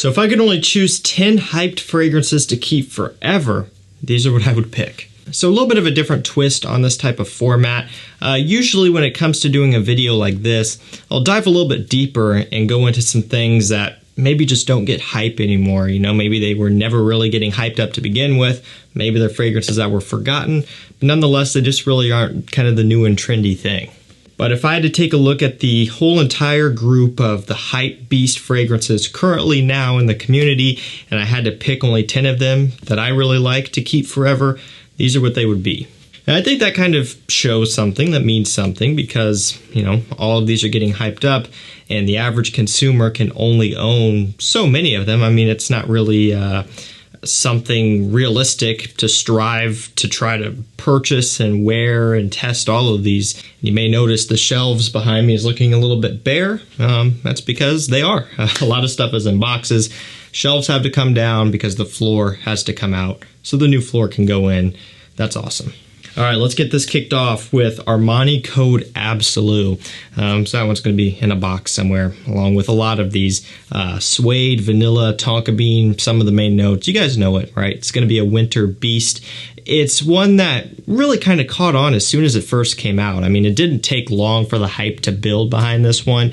So if I could only choose 10 hyped fragrances to keep forever, these are what I would pick. So a little bit of a different twist on this type of format. Usually when it comes to doing a video like this, I'll dive a little bit deeper and go into some things that maybe just don't get hype anymore. You know, maybe they were never really getting hyped up to begin with. Maybe they're fragrances that were forgotten, but nonetheless, they just really aren't kind of the new and trendy thing. But if I had to take a look at the whole entire group of the hype beast fragrances currently now in the community, and I had to pick only 10 of them that I really like to keep forever, these are what they would be. And I think that kind of shows something, that means something, because, you know, all of these are getting hyped up and the average consumer can only own so many of them. I mean, it's not really something realistic to strive to try to purchase and wear and test all of these. You may notice the shelves behind me is looking a little bit bare. That's because they are. A lot of stuff is in boxes. Shelves have to come down because the floor has to come out so the new floor can go in. That's awesome. All right, let's get this kicked off with Armani Code ABSOLU. So that one's going to be in a box somewhere, along with a lot of these. Suede, vanilla, tonka bean, some of the main notes. You guys know it, right? It's going to be a winter beast. It's one that really kind of caught on as soon as it first came out. I mean, it didn't take long for the hype to build behind this one.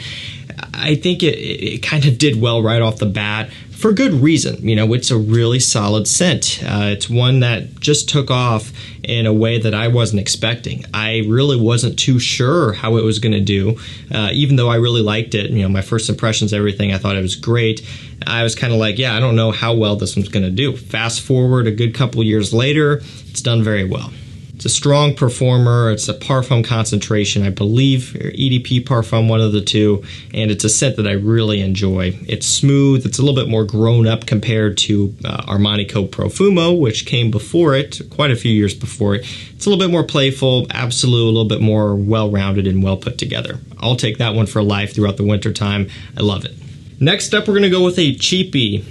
I think it kind of did well right off the bat. For good reason. You know, it's a really solid scent. It's one that just took off in a way that I wasn't expecting. I really wasn't too sure how it was going to do, even though I really liked it. You know, my first impressions, everything, I thought it was great. I was kind of like, yeah, I don't know how well this one's going to do. Fast forward a good couple years later, it's done very well. It's a strong performer. It's a parfum concentration, I believe, or EDP parfum, one of the two, and it's a scent that I really enjoy. It's smooth. It's a little bit more grown up compared to Armani Code Profumo, which came before it, quite a few years before it. It's a little bit more playful, ABSOLU, a little bit more well-rounded and well put together. I'll take that one for life throughout the winter time. I love it. Next up, we're going to go with a cheapie,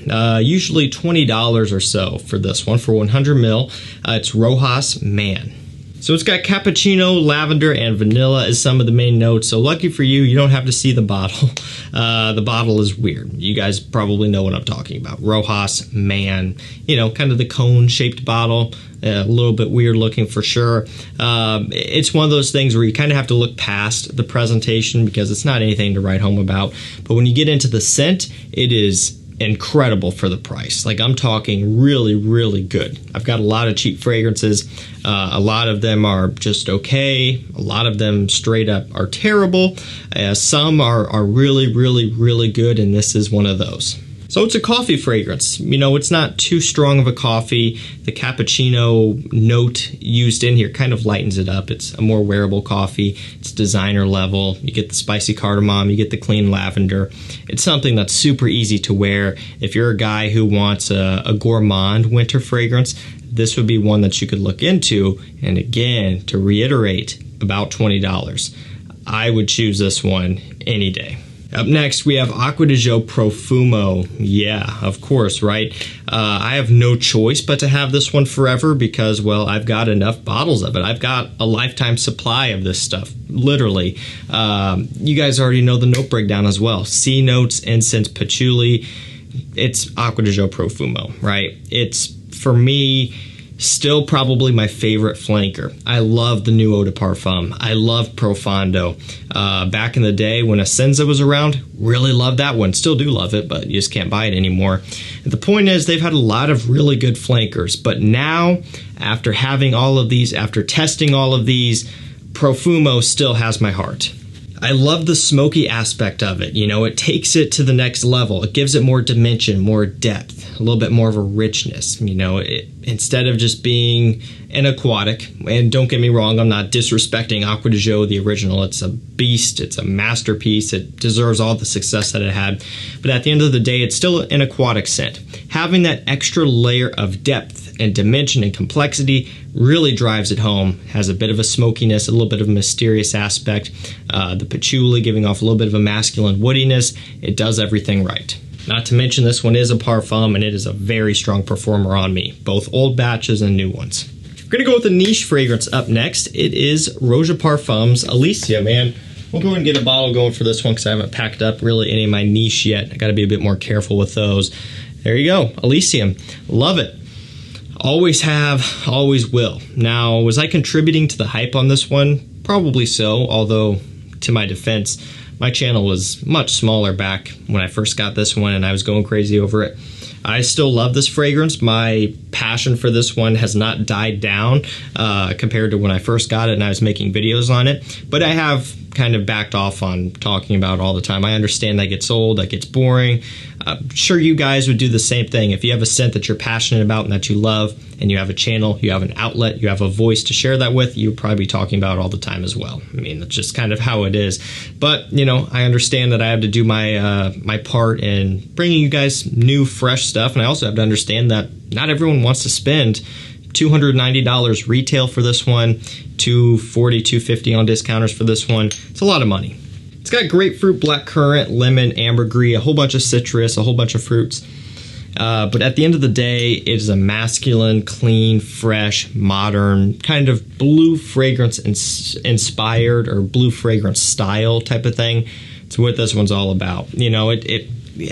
usually $20 or so for this one, for 100 ml. It's ROJAS Man. So it's got cappuccino, lavender, and vanilla as some of the main notes. So lucky for you, you don't have to see the bottle. The bottle is weird. You guys probably know what I'm talking about. ROJAS Man, you know, kind of the cone-shaped bottle. A little bit weird looking for sure. It's one of those things where you kind of have to look past the presentation because it's not anything to write home about. But when you get into the scent, it is incredible for the price. Like, I'm talking really, really good. I've got a lot of cheap fragrances. A lot of them are just okay. A lot of them straight up are terrible. Some are really, really, really good, and this is one of those. So it's a coffee fragrance. You know, it's not too strong of a coffee. The cappuccino note used in here kind of lightens it up. It's a more wearable coffee. It's designer level. You get the spicy cardamom, you get the clean lavender. It's something that's super easy to wear. If you're a guy who wants a gourmand winter fragrance, this would be one that you could look into. And again, to reiterate, about $20. I would choose this one any day. Up next, we have Acqua di Gio Profumo. Yeah, of course, right? I have no choice but to have this one forever because, well, I've got enough bottles of it. I've got a lifetime supply of this stuff, literally. You guys already know the note breakdown as well. C notes, incense, patchouli. It's Acqua di Gio Profumo, right? It's, for me, still probably my favorite flanker. I love the new Eau de Parfum. I love Profondo. Back in the day when Essenza was around, really loved that one. Still do love it, but you just can't buy it anymore. And the point is, they've had a lot of really good flankers, but now, after having all of these, after testing all of these, Profumo still has my heart. I love the smoky aspect of it. You know, it takes it to the next level. It gives it more dimension, more depth, a little bit more of a richness. You know, instead of just being an aquatic, and don't get me wrong, I'm not disrespecting Acqua di Gio, the original. It's a beast. It's a masterpiece. It deserves all the success that it had. But at the end of the day, it's still an aquatic scent. Having that extra layer of depth and dimension and complexity really drives it home. Has a bit of a smokiness, a little bit of a mysterious aspect. The patchouli giving off a little bit of a masculine woodiness. It does everything right. Not to mention this one is a parfum and it is a very strong performer on me, both old batches and new ones. We're gonna go with a niche fragrance up next. It is ROJA Parfums ELYSIUM, and We'll go ahead and get a bottle going for this one because I haven't packed up really any of my niche yet. I got to be a bit more careful with those. There you go, ELYSIUM. Love it. Always have, always will. Now, was I contributing to the hype on this one? Probably so, although to my defense, my channel was much smaller back when I first got this one and I was going crazy over it. I still love this fragrance. My passion for this one has not died down compared to when I first got it and I was making videos on it, but I have kind of backed off on talking about it all the time. I understand that gets old, that gets boring. I'm sure you guys would do the same thing. If you have a scent that you're passionate about and that you love, and you have a channel, you have an outlet, you have a voice to share that with, you'll probably be talking about it all the time as well. I mean, that's just kind of how it is. But, you know, I understand that I have to do my my part in bringing you guys new, fresh stuff, and I also have to understand that not everyone wants to spend $290 retail for this one, $240, $250 on discounters for this one. It's a lot of money. It's got grapefruit, blackcurrant, lemon, ambergris, a whole bunch of citrus, a whole bunch of fruits. But at the end of the day, it is a masculine, clean, fresh, modern, kind of blue fragrance inspired or blue fragrance style type of thing. It's what this one's all about. You know, it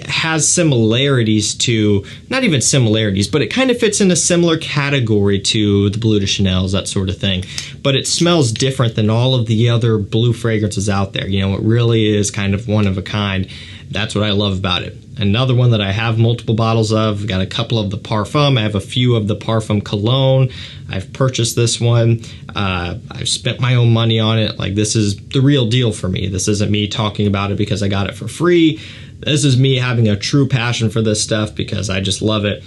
has similarities to, not even similarities, but it kind of fits in a similar category to the Bleu de Chanel's, that sort of thing. But it smells different than all of the other blue fragrances out there. You know, it really is kind of one of a kind. That's what I love about it. Another one that I have multiple bottles of, I've got a couple of the Parfum. I have a few of the Parfum Cologne. I've purchased this one. I've spent my own money on it. Like, this is the real deal for me. This isn't me talking about it because I got it for free. This is me having a true passion for this stuff because I just love it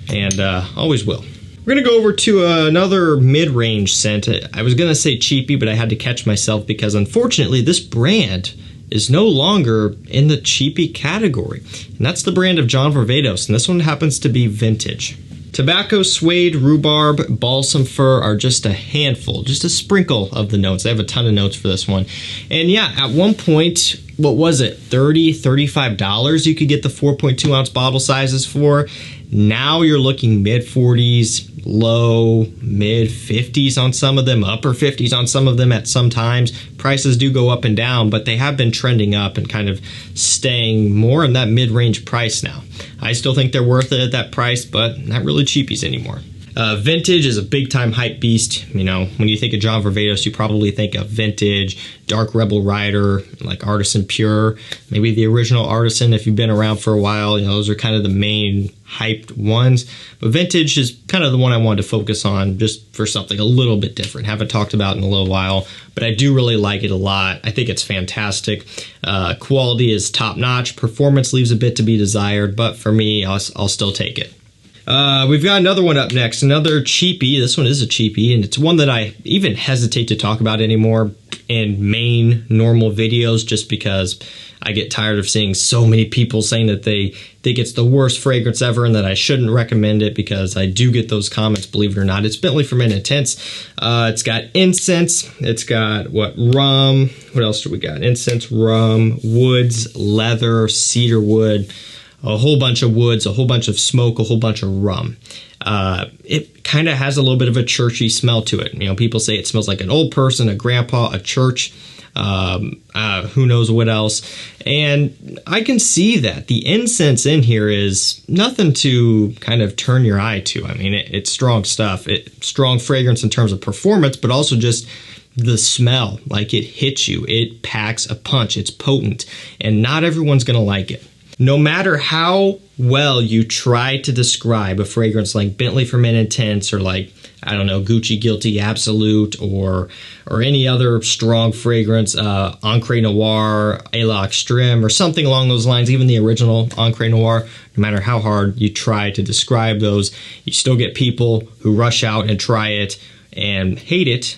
and always will. We're going to go over to another mid-range scent. I was going to say cheapy, but I had to catch myself because unfortunately this brand is no longer in the cheapy category. And that's the brand of John Varvatos, and this one happens to be vintage. Tobacco, suede, rhubarb, balsam fir are just a handful, just a sprinkle of the notes. I have a ton of notes for this one. And yeah, at one point, what was it, $30, $35 you could get the 4.2 ounce bottle sizes for. Now you're looking mid-40s, low, mid-50s on some of them, upper 50s on some of them at some times. Prices do go up and down, but they have been trending up and kind of staying more in that mid-range price now. I still think they're worth it at that price, but not really cheapies anymore. Vintage is a big-time hype beast. You know, when you think of John Varvatos, you probably think of Vintage, Dark Rebel Rider, like Artisan Pure, maybe the original Artisan if you've been around for a while. You know, those are kind of the main hyped ones. But Vintage is kind of the one I wanted to focus on just for something a little bit different. Haven't talked about it in a little while, but I do really like it a lot. I think it's fantastic. Quality is top-notch. Performance leaves a bit to be desired, but for me, I'll still take it. We've got another one up next, another cheapie. This one is a cheapie, and it's one that I even hesitate to talk about anymore in main normal videos just because I get tired of seeing so many people saying that they think it's the worst fragrance ever and that I shouldn't recommend it, because I do get those comments, believe it or not. It's Bentley from Intense. It's got incense. It's got, rum. What else do we got? Incense, rum, woods, leather, cedar wood. A whole bunch of woods, a whole bunch of smoke, a whole bunch of rum. It kind of has a little bit of a churchy smell to it. You know, people say it smells like an old person, a grandpa, a church, who knows what else. And I can see that. The incense in here is nothing to kind of turn your eye to. I mean, it's strong stuff. Strong fragrance in terms of performance, but also just the smell. Like, it hits you. It packs a punch. It's potent. And not everyone's going to like it. No matter how well you try to describe a fragrance like Bentley for Men Intense, or like, I don't know, Gucci Guilty Absolute, or any other strong fragrance, Ancre Noir, Élan Extrême, or something along those lines, even the original Ancre Noir, no matter how hard you try to describe those, you still get people who rush out and try it and hate it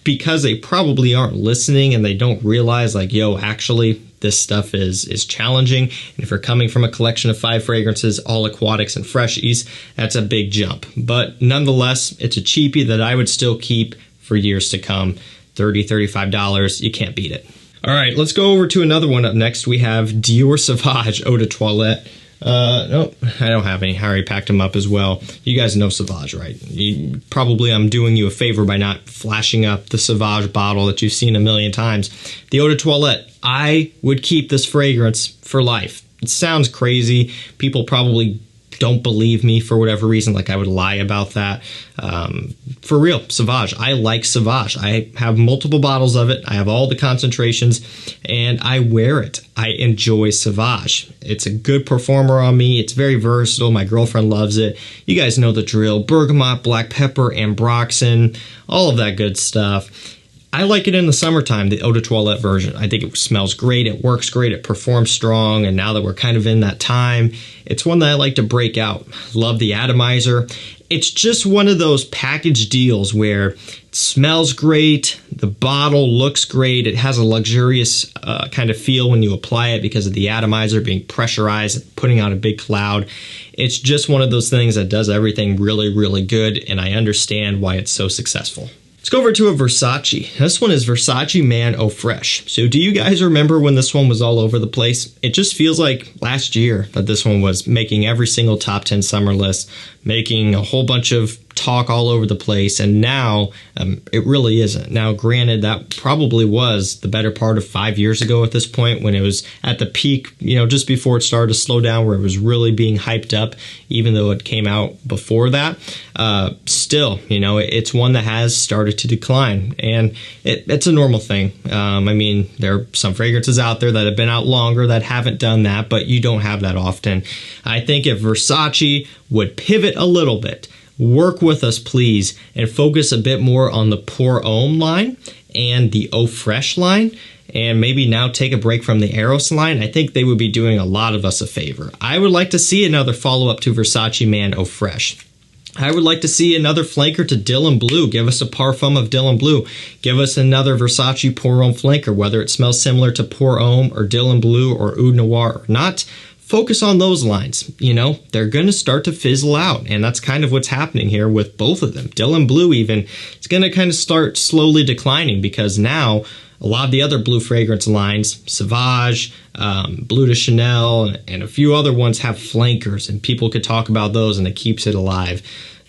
because they probably aren't listening and they don't realize, like, yo, actually, this stuff is challenging. And if you're coming from a collection of 5 fragrances, all aquatics and freshies, that's a big jump. But nonetheless, it's a cheapie that I would still keep for years to come. $30, $35, you can't beat it. All right, let's go over to another one up next. We have Dior Sauvage Eau de Toilette. Nope, I don't have any. I already packed them up as well. You guys know Sauvage, right? I'm doing you a favor by not flashing up the Sauvage bottle that you've seen a million times. The Eau de Toilette, I would keep this fragrance for life. It sounds crazy. People probably don't believe me for whatever reason, like I would lie about that. For real, Sauvage. I like Sauvage. I have multiple bottles of it. I have all the concentrations, and I wear it. I enjoy Sauvage. It's a good performer on me. It's very versatile. My girlfriend loves it. You guys know the drill. Bergamot, black pepper, ambroxan, all of that good stuff. I like it in the summertime, the Eau de Toilette version. I think it smells great, it works great, it performs strong, and now that we're kind of in that time, it's one that I like to break out. Love the atomizer. It's just one of those package deals where it smells great, the bottle looks great, it has a luxurious kind of feel when you apply it because of the atomizer being pressurized and putting out a big cloud. It's just one of those things that does everything really, really good, and I understand why it's so successful. Let's go over to a Versace. This one is Versace Man Eau Fraiche. So do you guys remember when this one was all over the place? It just feels like last year that this one was making every single top 10 summer list, making a whole bunch of talk all over the place, and now it really isn't. Now, granted, that probably was the better part of 5 years ago at this point when it was at the peak, you know, just before it started to slow down, where it was really being hyped up, even though it came out before that. Still, you know, it's one that has started to decline, and it's a normal thing. I mean, there are some fragrances out there that have been out longer that haven't done that, but you don't have that often. I think if Versace would pivot a little bit, work with us, please, and focus a bit more on the Pour Homme line and the Eau Fraiche line, and maybe now take a break from the Eros line, I think they would be doing a lot of us a favor. I would like to see another follow-up to Versace Man Eau Fraiche. I would like to see another flanker to Dylan Blue. Give us a parfum of Dylan Blue. Give us another Versace Pour Homme flanker, whether it smells similar to Pour Homme or Dylan Blue or Oud Noir or not. Focus on those lines. You know, they're going to start to fizzle out, and that's kind of what's happening here with both of them. Dylan Blue even, it's going to kind of start slowly declining because now a lot of the other blue fragrance lines, Sauvage, Bleu de Chanel, and a few other ones have flankers, and people could talk about those, and it keeps it alive.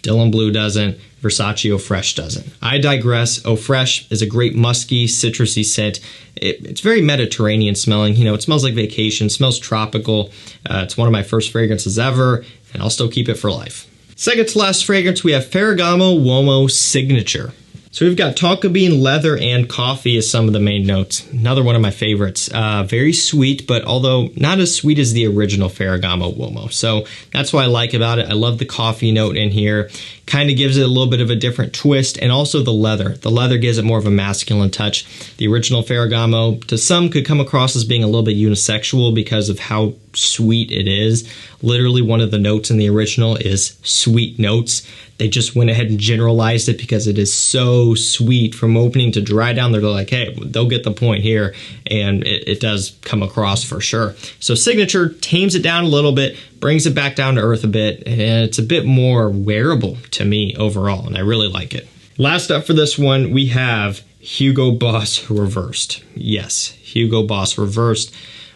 Dylan Blue doesn't. Versace Eau Fraiche doesn't. I digress. Eau Fraiche is a great musky, citrusy scent. It's very Mediterranean smelling. You know, it smells like vacation, smells tropical. It's one of my first fragrances ever, and I'll still keep it for life. Second to last fragrance, we have Ferragamo UOMO Signature. So we've got tonka bean, leather, and coffee as some of the main notes. Another one of my favorites. Very sweet, but although not as sweet as the original Ferragamo UOMO. So that's what I like about it. I love the coffee note in here. Kind of gives it a little bit of a different twist, and also the leather. The leather gives it more of a masculine touch. The original Ferragamo, to some, could come across as being a little bit unisexual because of how sweet it is. Literally, one of the notes in the original is sweet notes. They just went ahead and generalized it because it is so sweet from opening to dry down. They're like, hey, they'll get the point here, and it does come across for sure. So Signature tames it down a little bit, brings it back down to earth a bit, and it's a bit more wearable to me overall, and I really like it. Last up for this one, we have Hugo Boss Reversed. Yes, Hugo Boss Reversed.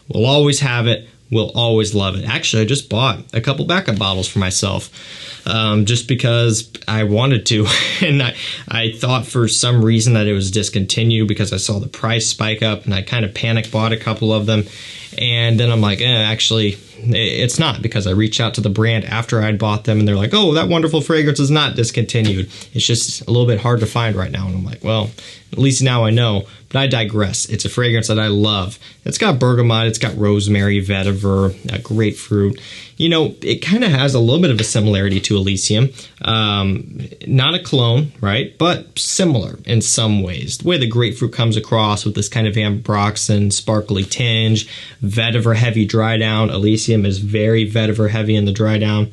We'll always have it. We'll always love it. Actually, I just bought a couple backup bottles for myself just because I wanted to. And I thought for some reason that it was discontinued because I saw the price spike up, and I kind of panic bought a couple of them. And then I'm like, actually, it's not, because I reached out to the brand after I'd bought them, and they're like, oh, that wonderful fragrance is not discontinued. It's just a little bit hard to find right now. And I'm like, well, at least now I know. But I digress. It's a fragrance that I love. It's got bergamot, it's got rosemary, vetiver, grapefruit. You know, it kind of has a little bit of a similarity to Elysium. Not a clone, right? But similar in some ways. The way the grapefruit comes across with this kind of ambroxan, sparkly tinge, vetiver heavy dry down. Elysium is very vetiver heavy in the dry down.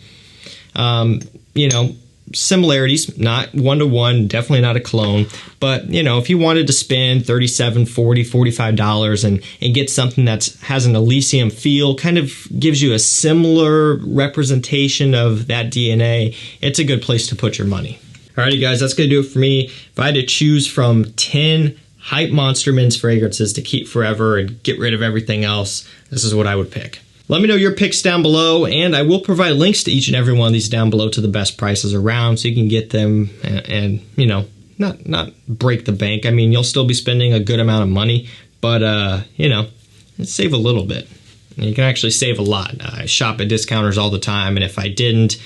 You know, similarities, not one-to-one, definitely not a clone, but you know, if you wanted to spend $37, $40, $45 and get something that has an Elysium feel, kind of gives you a similar representation of that DNA, it's a good place to put your money. Alrighty guys, that's gonna do it for me. If I had to choose from 10 hype monster men's fragrances to keep forever and get rid of everything else, this is what I would pick. Let me know your picks down below, and I will provide links to each and every one of these down below to the best prices around, so you can get them and you know, not break the bank. I mean, you'll still be spending a good amount of money, but you know, save a little bit. And you can actually save a lot. I shop at discounters all the time, and if I didn't,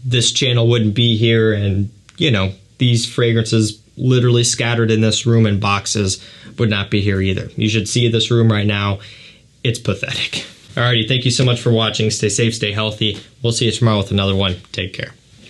this channel wouldn't be here, and you know, these fragrances literally scattered in this room in boxes would not be here either. You should see this room right now. It's pathetic. Alrighty, thank you so much for watching. Stay safe, stay healthy. We'll see you tomorrow with another one. Take care.